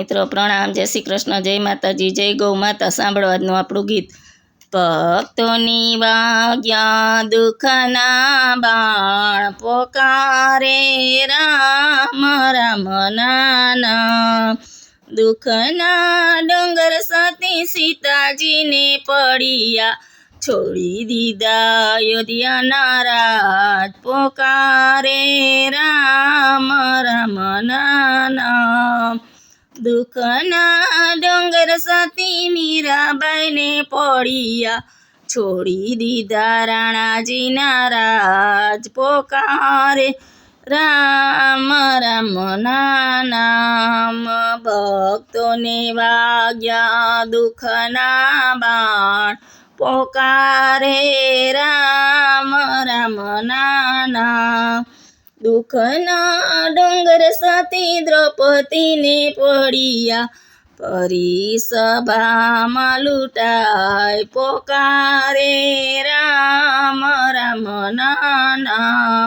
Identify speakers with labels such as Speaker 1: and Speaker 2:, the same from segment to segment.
Speaker 1: મિત્રો પ્રણામ, જય શ્રી કૃષ્ણ, જય માતાજી, જય ગૌ માતા। સાંભળો આજનું આપણું ગીત। ભક્તોની વાગ્યા દુઃખના બાણ, પોકારે રામ રામ નાના। દુઃખના ડુંગર સતી સીતાજીને પડ્યા, છોડી દીધા અયોધ્યાના રાજ, પોકારે રામ રામ નાના। દુઃખના ડુંગર સતી મીરાબાઈને પડ્યા, છોડી દીધા રાણાજીના રાજ, પોકારે રામ રામ નામ। ભક્તોને વાગ્યા દુઃખના બાણ, પોકારે રામ રામ નાના। દુઃખના ડુંગર સતી દ્રૌપદીને પડ્યા, પરી સભામાં લૂંટાય, પોકારે રામ રામ નાના।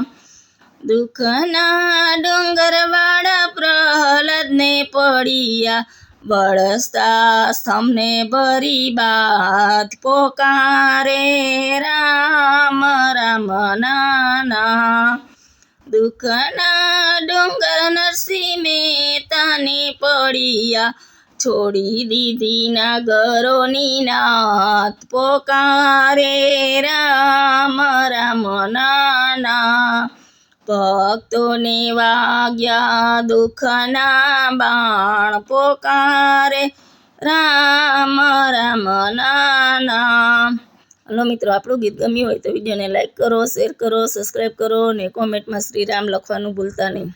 Speaker 1: દુઃખના ડુંગરવાળા પ્રહલાદને પડ્યા, બળસતા સ્તંભને ભરી બાત, પોકારે રામ રામ નાના। દુઃખના ડુંગર નરસિંહ મહેતાને પડ્યા, છોડી દીધી નાગરોની નાત, પોકારે રામ રામ નાના। ભક્તોને વાગ્યા દુઃખના બાણ, પોકારે રામ રામ નાના। હલો મિત્રો, આપણું ગીત ગમ્યું હોય તો વિડીયોને લાઈક કરો, શેર કરો, સબસ્ક્રાઈબ કરો અને કોમેન્ટમાં શ્રી રામ લખવાનું ભૂલતા નહીં।